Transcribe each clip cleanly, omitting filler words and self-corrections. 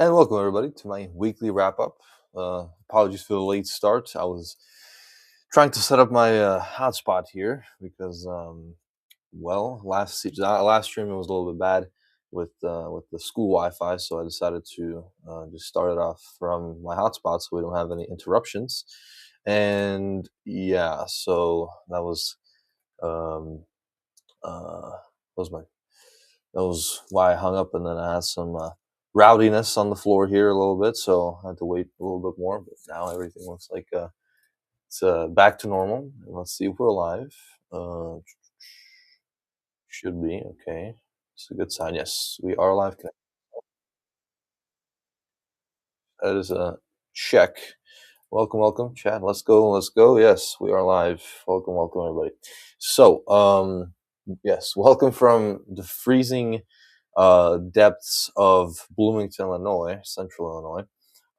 And welcome everybody to my weekly wrap up. Apologies for the late start. I was trying to set up my hotspot here because, last stream it was a little bit bad with the school Wi-Fi, so I decided to just start it off from my hotspot so we don't have any interruptions. And yeah, so um, uh, was my that was why I hung up, and then I had some rowdiness on the floor here a little bit, so I had to wait a little bit more. But now everything looks like it's back to normal. And let's see if we're live. Should be okay. It's a good sign. Yes, we are live. That is a check. Welcome, welcome, chat. Let's go, let's go. Yes, we are live. Welcome, welcome, everybody. So, yes, welcome from the freezing depths of Bloomington, Illinois, Central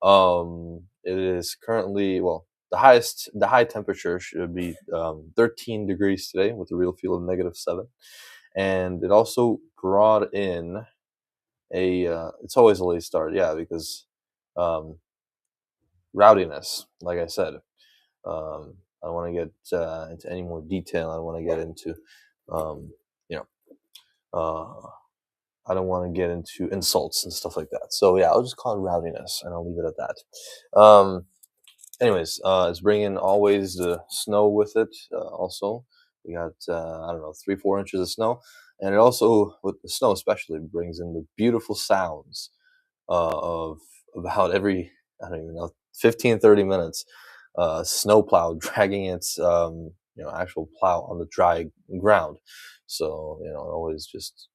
Illinois. It is currently, the high temperature should be 13 degrees today with a real feel of -7, and it also brought in it's always a late start, yeah, because um, rowdiness, like I said. I don't want to get into any more detail. I don't want to get into, um, you know, uh, I don't want to get into insults and stuff like that. So yeah, I'll just call it rowdiness, and I'll leave it at that. Anyways, it's bringing always the snow with it. Also, we got I don't know 3-4 inches of snow, and it also with the snow especially brings in the beautiful sounds of about every I don't even know 15-30 minutes. Snowplow dragging its actual plow on the dry ground, so it always just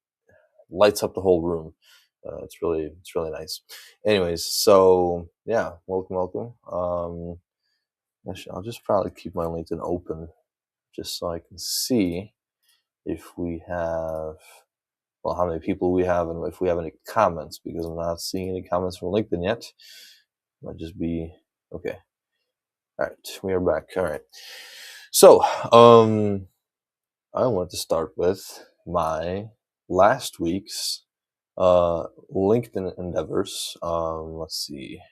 lights up the whole room. It's really nice. Anyways, so yeah, welcome, welcome. Actually, I'll just probably keep my LinkedIn open just so I can see if we have, well, how many people we have and if we have any comments, because I'm not seeing any comments from LinkedIn yet. Might just be okay. All right, we are back. All right. So, I want to start with my last week's LinkedIn endeavors. Let's see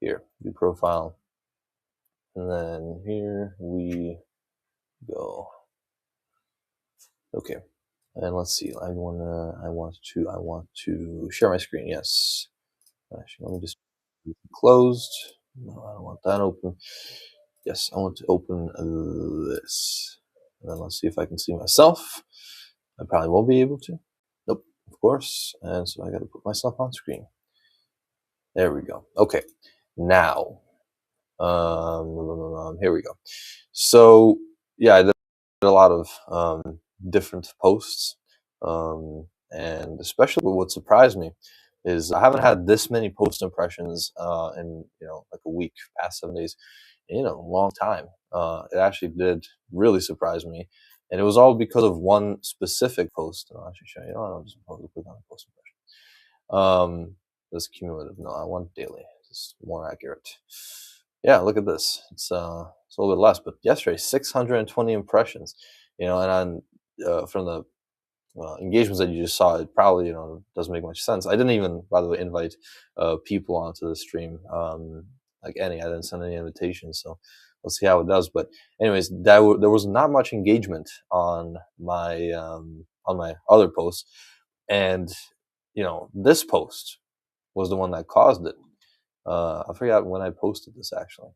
here, view profile, and then here we go. Okay, and let's see. I want to share my screen. Yes. Actually, let me just closed. No, I don't want that open. Yes, I want to open this. And then let's see if I can see myself. I probably won't be able to. Nope, of course. And so I got to put myself on screen. There we go. Okay, now, here we go. So yeah, I did a lot of different posts, and especially what surprised me is I haven't had this many post impressions in like a week, past 7 days, in a long time. It actually did really surprise me, and it was all because of one specific post. I'll actually show you. I'll just click on post impression. This cumulative. No, I want daily. It's more accurate. Yeah, look at this. It's a little bit less, but yesterday 620 impressions. And on from the engagements that you just saw, it probably doesn't make much sense. I didn't even, by the way, invite people onto the stream. Like I didn't send any invitations, so let's see how it does. But anyways, there was not much engagement on my other posts, and this post was the one that caused it. I forgot when I posted this actually.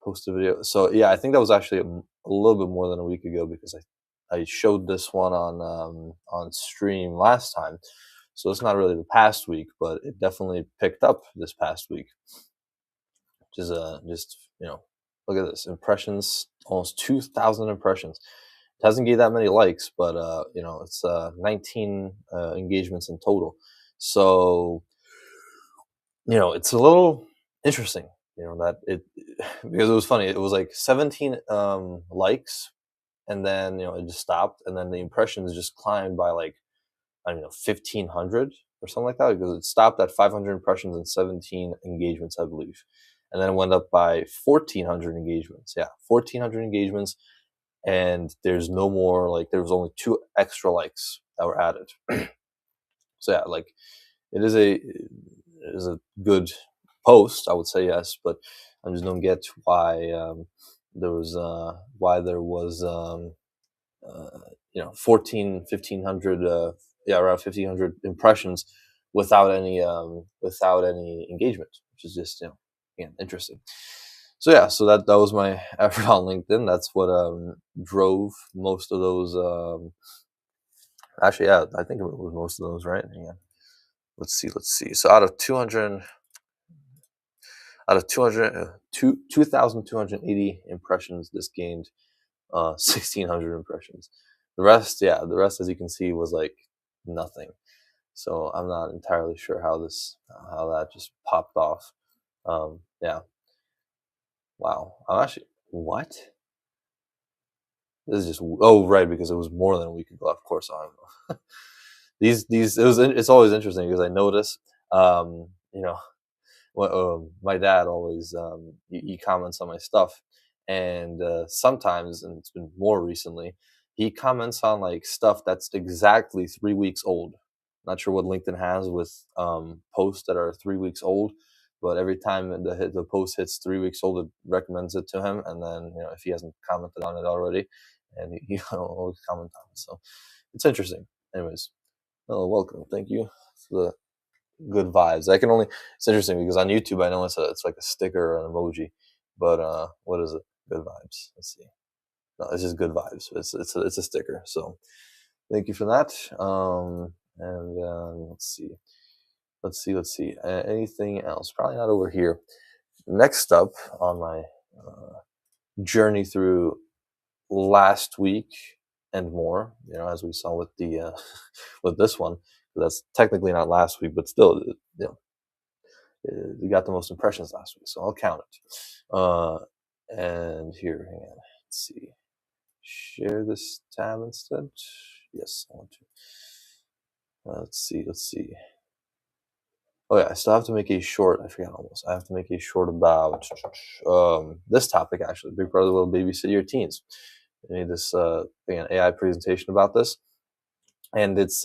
Posted a video. So yeah, I think that was actually a little bit more than a week ago because I showed this one on stream last time. So it's not really the past week, but it definitely picked up this past week. Which is just look at this, impressions, almost 2,000 impressions. It hasn't gained that many likes, but it's 19 engagements in total. So it's a little interesting, that it because it was funny. It was like 17 likes, and then it just stopped, and then the impressions just climbed by like I don't know 1,500 or something like that, because it stopped at 500 impressions and 17 engagements, I believe, and then it went up by 1,400 engagements. Yeah, 1,400 engagements, and there's no more, like there was only 2 extra likes that were added. So yeah, like it is is a good post, I would say yes, but I just don't get why there was uh, 1500 around 1500 impressions without any engagement, which is just again interesting. So yeah, so that was my effort on LinkedIn. That's what drove most of those. Actually, yeah, I think it was most of those, right? Yeah. Let's see. So out of 2,280 impressions, this gained 1,600 impressions. The rest, as you can see, was like nothing. So I'm not entirely sure how that just popped off. Yeah. Wow. I'm actually what? This is just right, because it was more than a week ago. Of course, I don't know. It's always interesting because I notice, you know, my dad always he comments on my stuff, and sometimes, and it's been more recently, he comments on like stuff that's exactly 3 weeks old. Not sure what LinkedIn has with posts that are 3 weeks old, but every time the post hits 3 weeks old, it recommends it to him, and then if he hasn't commented on it already, and he always comment on it. So it's interesting. Anyways, welcome. Thank you for the good vibes. It's interesting because on YouTube I know it's like a sticker or an emoji, but what is it? Good vibes. Let's see. No, it's just good vibes. It's a sticker. So thank you for that. And let's see. Anything else? Probably not over here. Next up on my journey through last week and more, as we saw with the with this one. That's technically not last week, but still, we got the most impressions last week, so I'll count it. And here, hang on. Let's see. Share this tab instead. Yes, I want to. Let's see. Oh yeah, I still have to make a short. I forgot almost. I have to make a short about this topic actually. Big Brother will babysit your teens. I made this AI presentation about this, and it's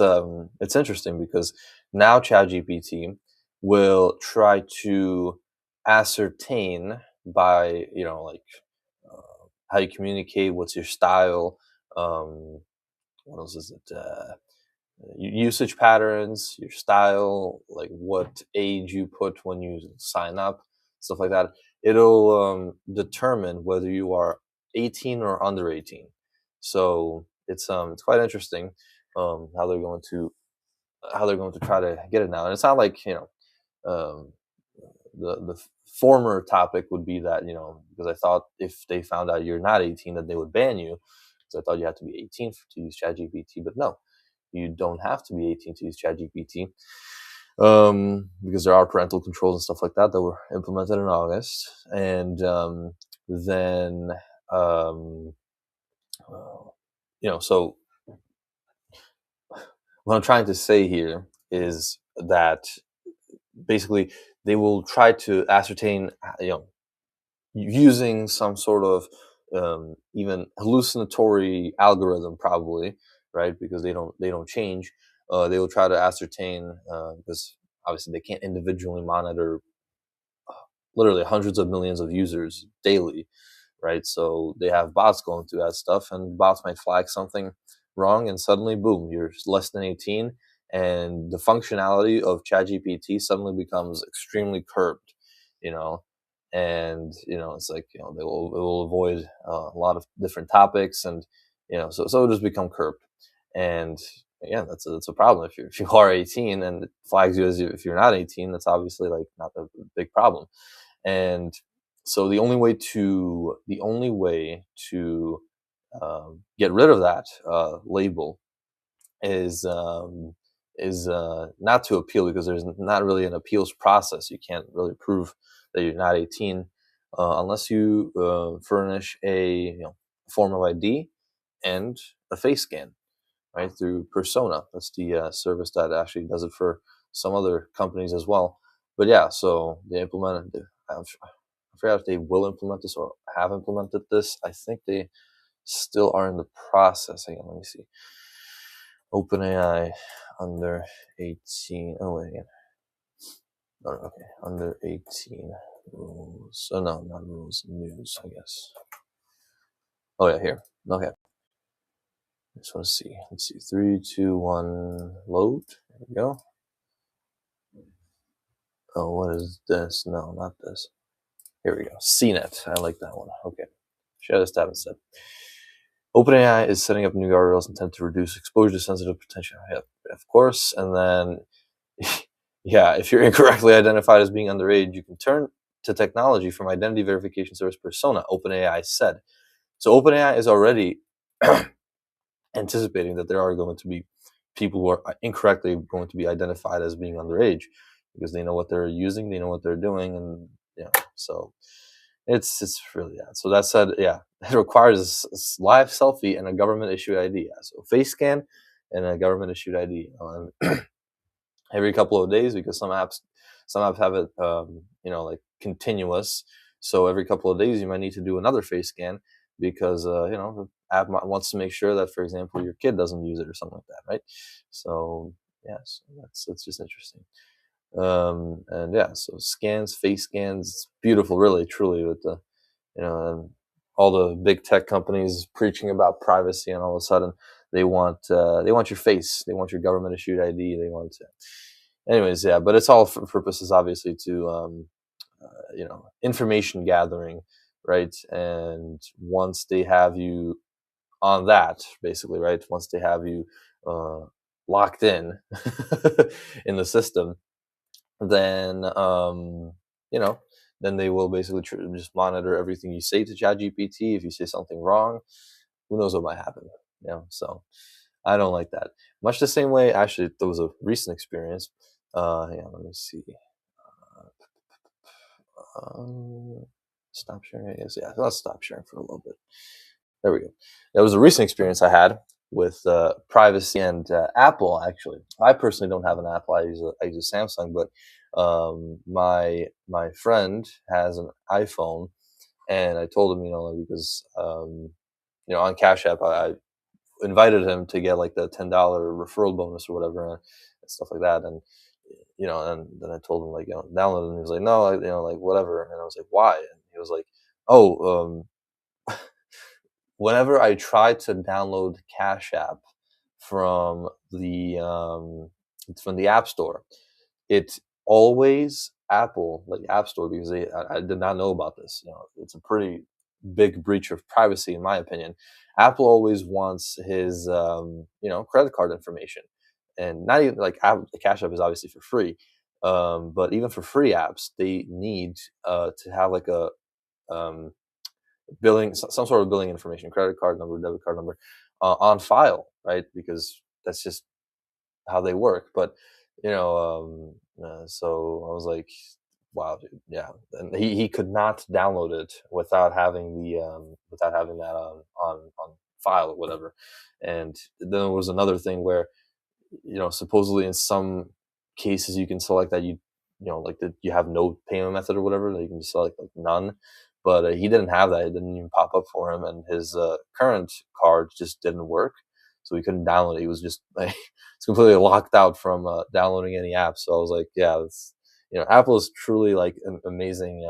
interesting because now ChatGPT will try to ascertain by how you communicate, what's your style, what else is it, usage patterns, your style, like what age you put when you sign up, stuff like that. It'll determine whether you are 18 or under 18. So it's quite interesting how they're going to try to get it now. And it's not like um, the former topic would be that because I thought if they found out you're not 18 that they would ban you, because I thought you had to be 18 to use ChatGPT, but no, you don't have to be 18 to use ChatGPT, because there are parental controls and stuff like that were implemented in August. And then so what I'm trying to say here is that basically they will try to ascertain, using some sort of even hallucinatory algorithm, probably, right? Because they don't change. They will try to ascertain, because obviously they can't individually monitor literally hundreds of millions of users daily, right? So they have bots going through that stuff, and bots might flag something wrong, and suddenly, boom, you're less than 18, and the functionality of ChatGPT suddenly becomes extremely curbed, you know. And it's like it will avoid a lot of different topics, and so it'll just become curbed. And again, that's a problem. If you are 18 and it flags you as if you're not 18, that's obviously like not a big problem. And so the only way to get rid of that label is not to appeal, because there's not really an appeals process. You can't really prove that you're not 18 unless you furnish a form of ID and a face scan, right, through Persona. That's the service that actually does it for some other companies as well. But yeah, so they implemented it. I forgot if they will implement this or have implemented this. I think they still are in the process. Hang on, let me see. OpenAI under 18. Oh wait, again. Okay, under 18 rules. Oh no, not rules. News, I guess. Oh yeah, here. Okay. Just want to see. Let's see. 3, 2, 1. Load. There we go. Oh, what is this? No, not this. Here we go. CNET. I like that one. Okay. Share this tab instead. OpenAI is setting up new guardrails intended to reduce exposure to sensitive potential. Yeah, of course. And then, yeah, if you're incorrectly identified as being underage, you can turn to technology from identity verification service Persona, OpenAI said. So OpenAI is already anticipating that there are going to be people who are incorrectly going to be identified as being underage because they know what they're using, they know what they're doing, and yeah, so it's really that. So that said, yeah, it requires a live selfie and a government issued ID. Yeah, so face scan and a government issued ID every couple of days because some apps have it like continuous. So every couple of days you might need to do another face scan because the app wants to make sure that, for example, your kid doesn't use it or something like that, right? So yeah, so that's just interesting. And yeah, so face scans, it's beautiful, really, truly, with the and all the big tech companies preaching about privacy, and all of a sudden they want your face, they want your government issued ID, they want to. Anyways, yeah, but it's all for purposes, obviously, to information gathering, right? And once they have you on that, basically, right? Once they have you locked in in the system, then you know then they will basically just monitor everything you say to ChatGPT. If you say something wrong, who knows what might happen. So I don't like that. Much the same way, actually, there was a recent experience. Yeah, let me see. Um, Stop sharing, I guess. Yeah, let's stop sharing for a little bit. There we go. That was a recent experience I had with privacy and Apple. Actually, I personally don't have an Apple. I use a Samsung, but my friend has an iPhone, and I told him, because on Cash App, I invited him to get like the $10 referral bonus or whatever, and stuff like that. And and then I told him, like, download it, and he was like, no, like whatever. And I was like, why? And he was like, oh, whenever I try to download Cash App from the App Store, it always Apple, like App Store, because I did not know about this. It's a pretty big breach of privacy, in my opinion. Apple always wants his credit card information, and not even like Cash App is obviously for free, but even for free apps, they need to have like a um, billing, some sort of billing information, credit card number, debit card number, on file, right? Because that's just how they work. But so I was like, wow, dude, yeah. And he could not download it without having that on file or whatever. And then there was another thing where supposedly in some cases you can select that like that you have no payment method or whatever, that you can just select like none. But he didn't have that. It didn't even pop up for him, and his current card just didn't work, so he couldn't download it. He was just like it's completely locked out from downloading any app. So I was like, yeah, it's, Apple is truly like an amazing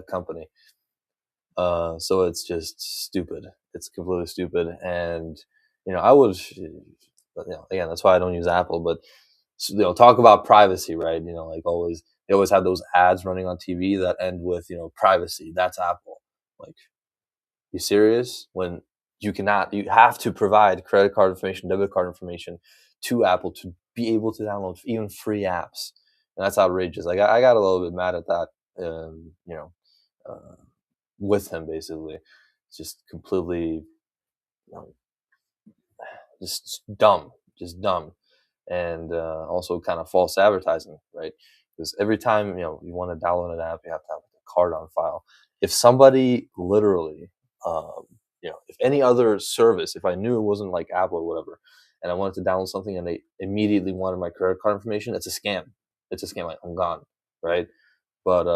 company. So it's just stupid. It's completely stupid, and I would, again, that's why I don't use Apple. But talk about privacy, right? Like always, they always have those ads running on TV that end with privacy. That's Apple. Like, you serious? When you have to provide credit card information, debit card information to Apple to be able to download even free apps, and that's outrageous. Like I got a little bit mad at that. Uh, with him, basically. It's just completely, just dumb, and also kind of false advertising, right? Because every time you want to download an app, you have to have a card on file. If somebody literally, um, if any other service, if I knew it wasn't like Apple or whatever, and I wanted to download something and they immediately wanted my credit card information, it's a scam. It's a scam. Like, I'm gone, right? But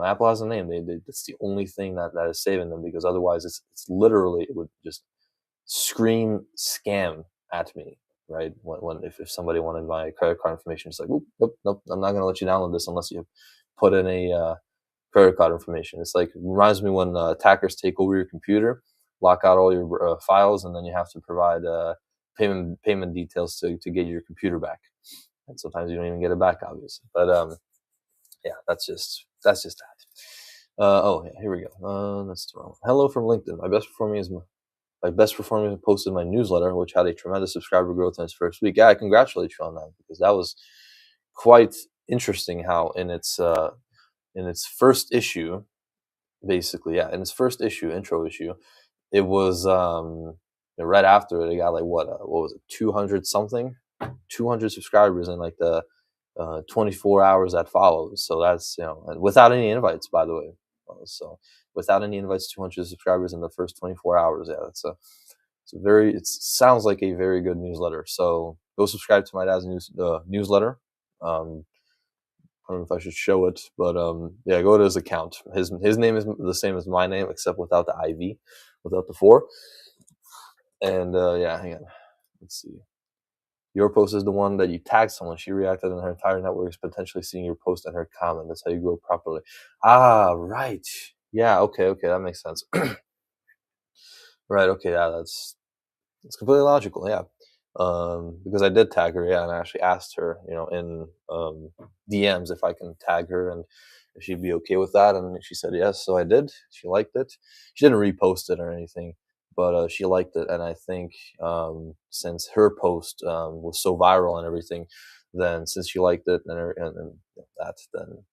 Apple has a name. That's the only thing that is saving them, because otherwise, it's literally, it would just scream scam at me. right? If somebody wanted my credit card information, it's like, "Oop, nope, I'm not gonna let you download this unless you put in a credit card information." It's like, it reminds me when attackers take over your computer, lock out all your files, and then you have to provide payment details to get your computer back. And sometimes you don't even get it back, obviously. But yeah, that's just that. Oh yeah, here we go. That's the wrong one. Hello from LinkedIn. My best performing post in my newsletter, which had a tremendous subscriber growth in its first week. Yeah, I congratulate you on that, because that was quite interesting. How in its first issue, basically, yeah, in its first issue, intro issue, it was right after it got like what was it, 200 something, 200 subscribers in like the 24 hours that follows. So that's, without any invites, by the way. So without any invites, 200 subscribers in the first 24 hours. Yeah, it sounds like a very good newsletter. So go subscribe to my dad's newsletter. I don't know if I should show it, but yeah, go to his account. His name is the same as my name, except without the IV, without the 4. And yeah, hang on. Let's see. Your post is the one that you tagged someone. She reacted, and her entire network is potentially seeing your post and her comment. That's how you grow properly. Ah, right. Yeah. Okay. That makes sense. Right. Okay. Yeah. It's completely logical. Yeah. Because I did tag her. Yeah, and I actually asked her, in DMs if I can tag her and if she'd be okay with that, and she said yes. So I did. She liked it. She didn't repost it or anything, but she liked it. And I think since her post was so viral and everything, then since she liked it and that, then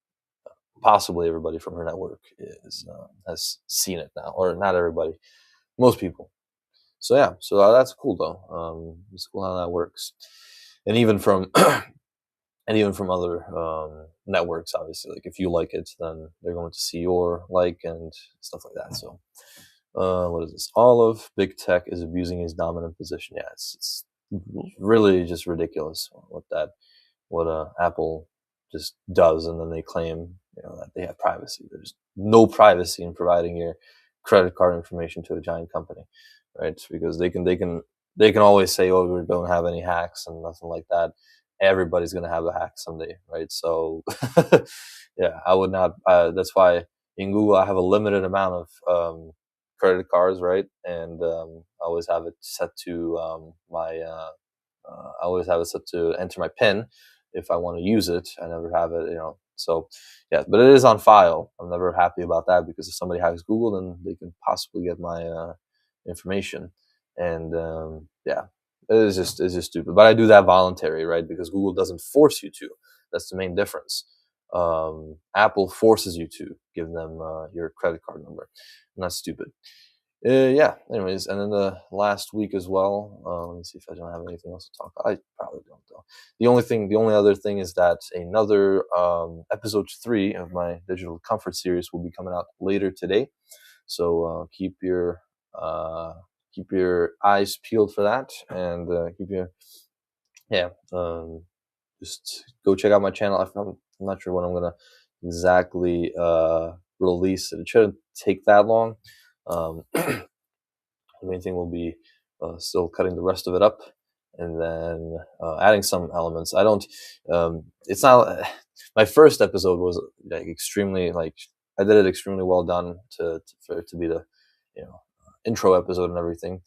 possibly everybody from her network has seen it now, or not everybody, most people. So yeah, so that's cool though. It's cool how that works, and even from other networks, obviously. Like if you like it, then they're going to see your like and stuff like that. So what is this? Olive, big tech is abusing his dominant position. Yeah, it's really just ridiculous what Apple just does, and then they claim that they have privacy. There's no privacy in providing your credit card information to a giant company, right? Because they can always say, "Oh, we don't have any hacks and nothing like that." Everybody's gonna have a hack someday, right? So yeah, I would not. That's why in Google I have a limited amount of credit cards, right? And I always have it set to I always have it set to enter my PIN if I want to use it. I never have it, So yeah, but it is on file. I'm never happy about that, because if somebody hacks Google, then they can possibly get my information. And yeah, it's just stupid. But I do that voluntary, right? Because Google doesn't force you to. That's the main difference. Apple forces you to give them your credit card number, and that's stupid. Yeah. Anyways, and then the last week as well. Let me see if I don't have anything else to talk about. I probably don't though. The only other thing is that another episode 3 of my digital comfort series will be coming out later today. So keep your eyes peeled for that, and just go check out my channel. I'm not sure when I'm gonna exactly release it. It shouldn't take that long. The main thing will be still cutting the rest of it up, and then adding some elements. I don't. It's not. My first episode was like extremely I did it extremely well done for it to be the intro episode and everything.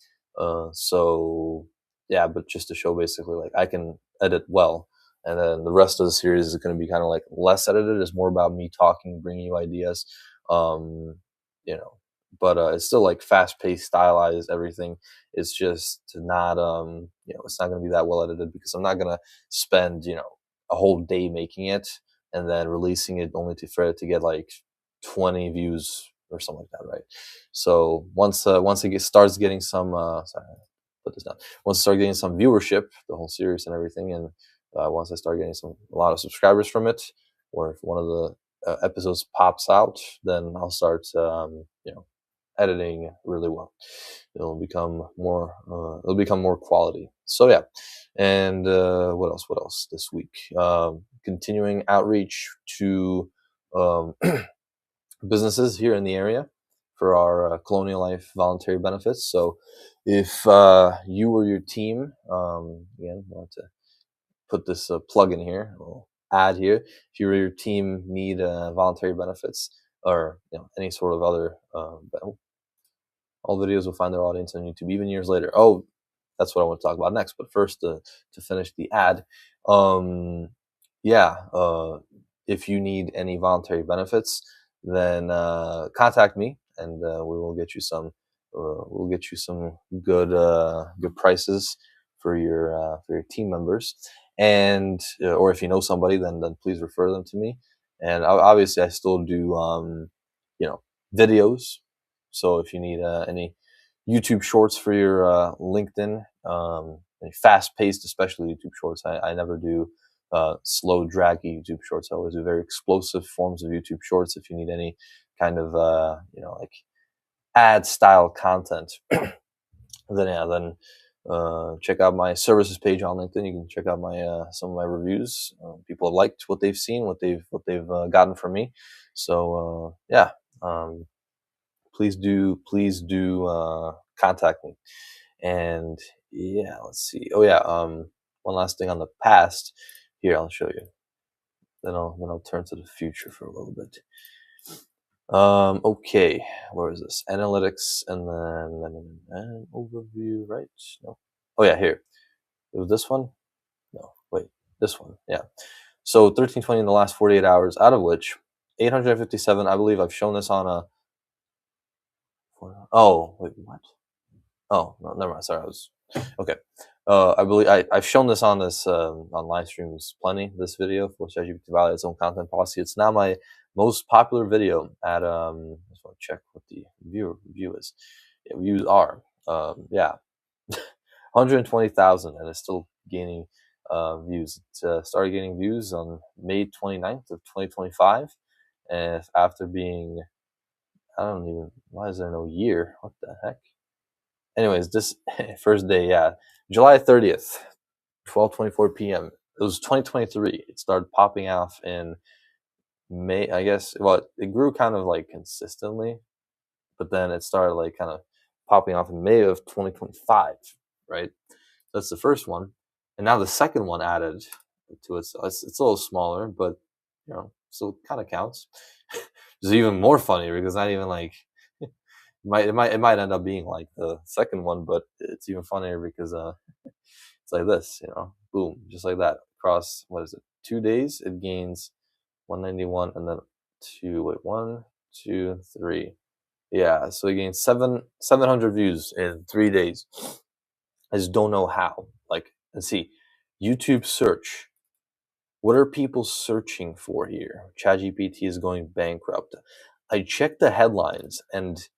So yeah, but just to show basically like I can edit well, and then the rest of the series is going to be kind of like less edited. It's more about me talking, bringing you ideas. Um, you know, but it's still like fast paced, stylized, everything. It's just not it's not going to be that well edited, because I'm not going to spend a whole day making it and then releasing it only for it to get like 20 views or something like that, right? So once it starts getting some sorry, put this down. Once I start getting some viewership, the whole series and everything, and once I start getting a lot of subscribers from it, or if one of the episodes pops out, then I'll start editing really well. It'll become more quality. So yeah. And what else this week? Continuing outreach to businesses here in the area for our Colonial Life voluntary benefits. So if you or your team, again, want to put this plug in here, a little ad here. If you or your team need voluntary benefits or any sort of other, all videos will find their audience on YouTube even years later. Oh, that's what I want to talk about next. But first, to finish the ad, yeah, if you need any voluntary benefits, then contact me, and we will get you some. We'll get you some good prices for your team members, and or if you know somebody, then please refer them to me. And obviously, I still do videos. So if you need any YouTube Shorts for your LinkedIn, any fast-paced, especially YouTube Shorts, I never do slow, draggy YouTube Shorts. I always do very explosive forms of YouTube Shorts. If you need any kind of like ad-style content, then check out my services page on LinkedIn. You can check out my some of my reviews. People have liked what they've seen, what they've gotten from me. So yeah. Please do contact me. And yeah, let's see. Oh yeah, one last thing on the past. Here, I'll show you. Then I'll turn to the future for a little bit. Okay, where is this? Analytics, and then an overview, right? No. Oh yeah, here. It was this one? No, wait, this one. Yeah. So 1320 in the last 48 hours, out of which 857, I believe I've shown this on a. Oh, wait, what? Oh, no, never mind. Sorry, I was okay. I believe I've shown this on live streams plenty. This video for ChatGPT to violate its own content policy. It's now my most popular video at I just want to check what the review is. Yeah, views are 120,000, and it's still gaining views. It started gaining views on May 29th of 2025, and after being, I don't even, why is there no year? What the heck? Anyways, this first day, yeah, July 30th, 12:24 p.m. It was 2023. It started popping off in May, I guess. Well, it grew kind of like consistently, but then it started like kind of popping off in May of 2025, right? That's the first one, and now the second one added to it. So it's a little smaller, but still kind of counts. It's even more funny because not even like it might end up being like the second one, but it's even funnier because it's like this, boom, just like that across, what is it, 2 days it gains 191, and then 1, 2, 3, yeah, so it gains 700 views in 3 days. I just don't know how. Like, let's see, YouTube search. What are people searching for here? ChatGPT is going bankrupt. I checked the headlines, and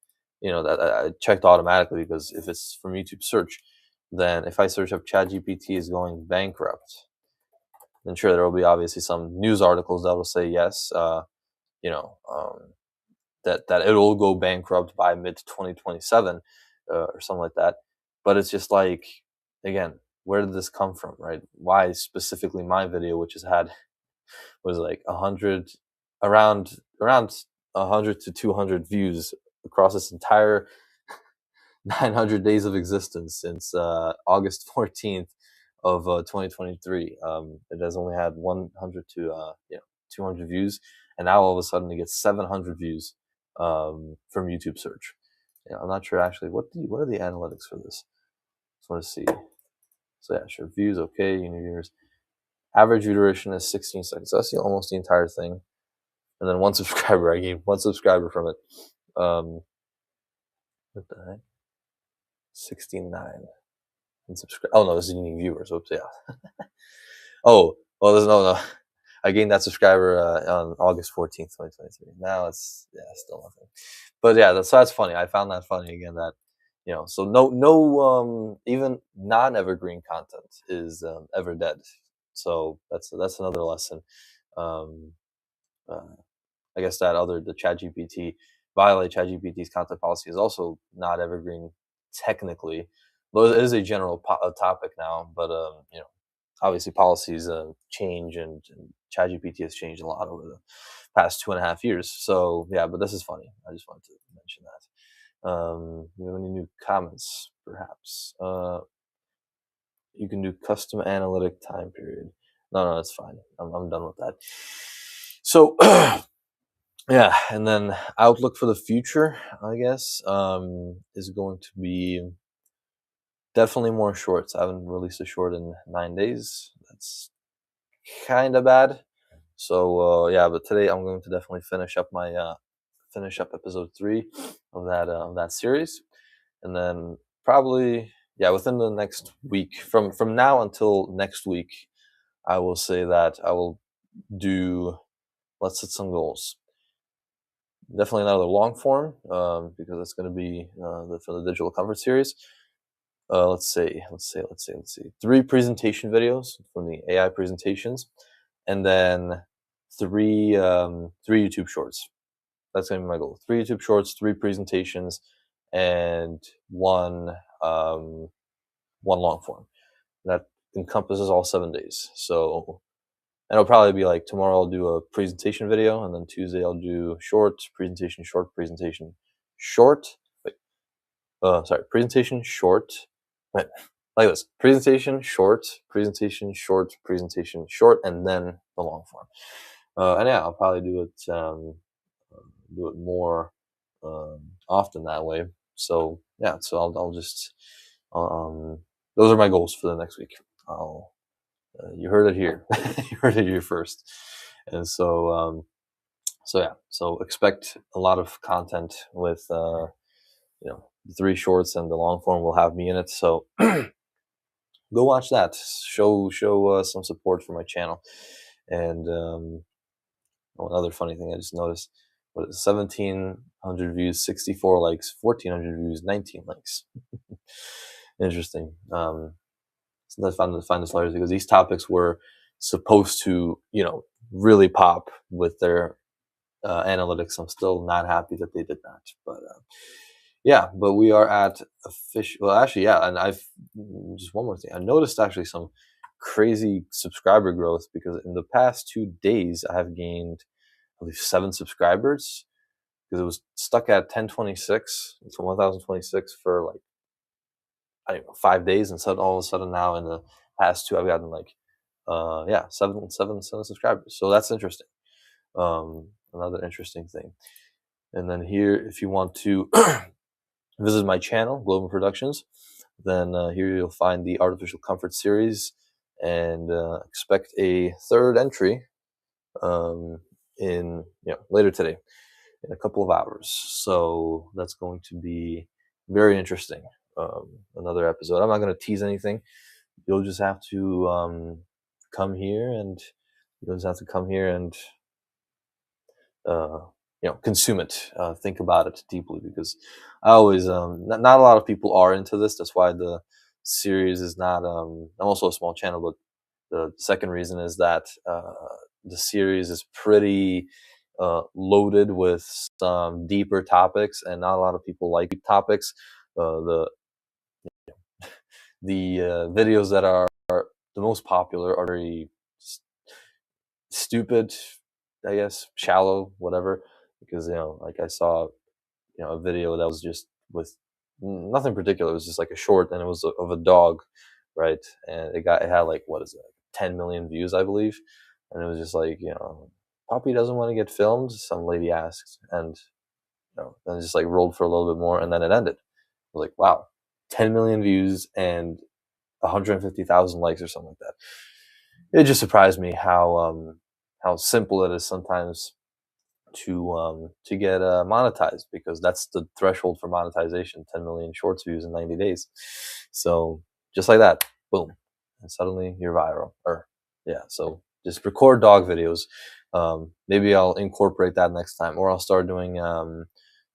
that I checked automatically because if it's from YouTube search, then if I search up ChatGPT is going bankrupt, then sure, there will be obviously some news articles that will say yes, that it will go bankrupt by mid 2027 or something like that. But it's just like, again, where did this come from, right? Why specifically my video, which has had was like 100, around 100 to 200 views across its entire 900 days of existence since August 14th of 2023. It has only had 100 to 200 views, and now all of a sudden it gets 700 views from YouTube search. I'm not sure actually what are the analytics for this. Just want to see. So yeah, sure, views, okay, unique viewers. Average view duration is 16 seconds. So that's almost the entire thing. And then one subscriber, I gained one subscriber from it. What the heck? 69. And subscribe. Oh no, this is unique viewers. Oops, yeah. Oh, well, there's no. I gained that subscriber on August 14th, 2023. Now it's still nothing. But yeah, that's funny. I found that funny again. That so no even non-evergreen content is ever dead. So that's another lesson. I guess the ChatGPT violate ChatGPT's content policy is also not evergreen technically. Though it is a general topic now, but obviously policies change, and ChatGPT has changed a lot over the past 2.5 years. So yeah, but this is funny. I just wanted to mention that. Do you have any new comments, perhaps? You can do custom analytic time period. No, it's fine. I'm done with that. So, yeah, and then outlook for the future, I guess, is going to be definitely more shorts. I haven't released a short in 9 days. That's kind of bad. So yeah, but today I'm going to definitely finish up episode 3 of that series, and then probably, yeah, within the next week, from now until next week, I will say that I will do. Let's set some goals. Definitely another long form, because it's going to be for the digital comfort series. Let's see, 3 presentation videos from the AI presentations, and then three YouTube shorts. That's gonna be my goal. 3 YouTube shorts, 3 presentations, and one long form. That encompasses all 7 days. So, and it'll probably be like tomorrow I'll do a presentation video, and then Tuesday I'll do short presentation, short presentation, short. Wait, presentation, short. Wait, like this: presentation, short, presentation, short, presentation, short, and then the long form. And yeah, I'll probably do it more often that way. So yeah, so I'll just those are my goals for the next week. You heard it here. You heard it here first. And so yeah, so expect a lot of content with the 3 shorts, and the long form will have me in it. So go watch that. Show some support for my channel. And another funny thing I just noticed: 1,700 views, 64 likes, 1,400 views, 19 likes. Interesting. So I find this hilarious, because these topics were supposed to, really pop with their analytics. I'm still not happy that they did not, but yeah. But we are at official. Well, actually, yeah. And I've just one more thing. I noticed actually some crazy subscriber growth, because in the past 2 days I have gained, I believe, 7 subscribers, because it was stuck at 1026, so 1026 for like, I don't know, 5 days, and all of a sudden now in the past 2 I've gotten like seven subscribers. So that's interesting. Another interesting thing. And then here, if you want to visit my channel, Global Productions, then here you'll find the Artificial Comfort series, and expect a 3rd entry in later today, in a couple of hours. So that's going to be very interesting. Another episode. I'm not going to tease anything. You'll just have to come here, and consume it, think about it deeply, because I always not a lot of people are into this. That's why the series is not. I'm also a small channel, but the second reason is that the series is pretty loaded with some deeper topics, and not a lot of people like deep topics. The videos that are the most popular are very stupid, I guess, shallow, whatever. Because like I saw a video that was just with nothing particular. It was just like a short, and it was of a dog, right? And it had like, what is it, 10 million views, I believe. And it was just like, puppy doesn't want to get filmed, some lady asked, and then it just like rolled for a little bit more, and then it ended. I was like, wow, 10 million views and 150,000 likes or something like that. It just surprised me how simple it is sometimes to get monetized, because that's the threshold for monetization: 10 million shorts views in 90 days. So just like that, boom, and suddenly you're viral. Or yeah, so just record dog videos. Maybe I'll incorporate that next time, or I'll start doing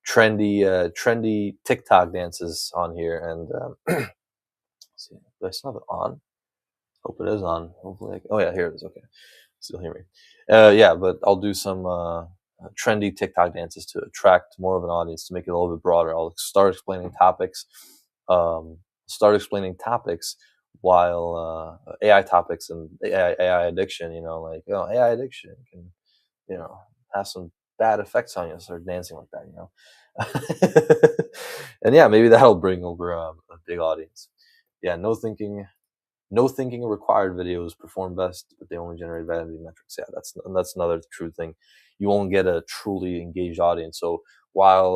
trendy TikTok dances on here. And let's see, do I still have it on? Hope it is on. Hopefully, oh yeah, here it is. Okay, still hear me. Yeah, but I'll do some trendy TikTok dances to attract more of an audience, to make it a little bit broader. I'll start explaining topics. While AI topics and AI addiction. AI addiction can have some bad effects on you. Start dancing like that, you know. And yeah, maybe that'll bring over a big audience. Yeah, no thinking required videos perform best, but they only generate vanity metrics. Yeah, that's another true thing. You won't get a truly engaged audience. So while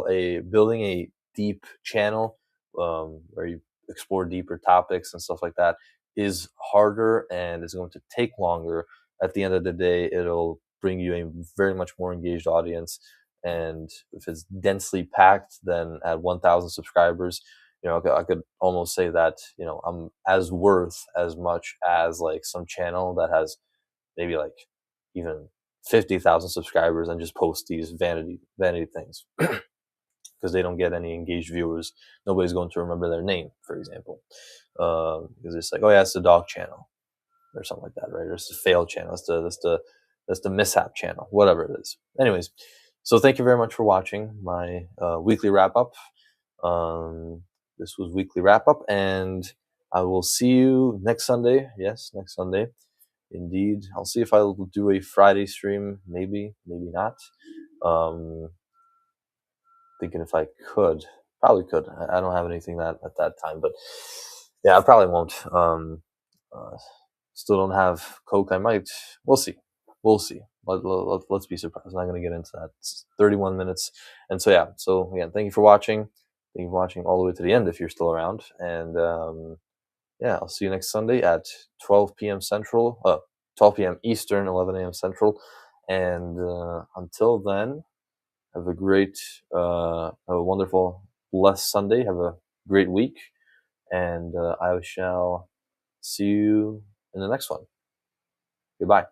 building a deep channel, where you explore deeper topics and stuff like that, is harder and is going to take longer, at the end of the day, it'll bring you a very much more engaged audience. And if it's densely packed, then at 1,000 subscribers, you know, I could almost say that, you know, I'm as worth as much as like some channel that has maybe like even 50,000 subscribers and just post these vanity things because they don't get any engaged viewers. Nobody's going to remember their name, for example, because it's like, oh yeah, it's the dog channel or something like that, right? Or it's the fail channel. That's the mishap channel, whatever it is. Anyways, so thank you very much for watching my weekly wrap up. This was weekly wrap up, and I will see you next Sunday. Yes, next Sunday, indeed. I'll see if I'll do a Friday stream. Maybe, maybe not. Thinking if I could, probably could. I don't have anything that at that time, but yeah, I probably won't. Still don't have Coke. I might. We'll see. We'll see. Let's be surprised. I'm not going to get into that. It's 31 minutes. And so, yeah. So, again, thank you for watching. Thank you for watching all the way to the end if you're still around. And, yeah, I'll see you next Sunday at 12 p.m. Central. 12 p.m. Eastern, 11 a.m. Central. And until then, have a great, have a wonderful, blessed Sunday. Have a great week. And I shall see you in the next one. Goodbye.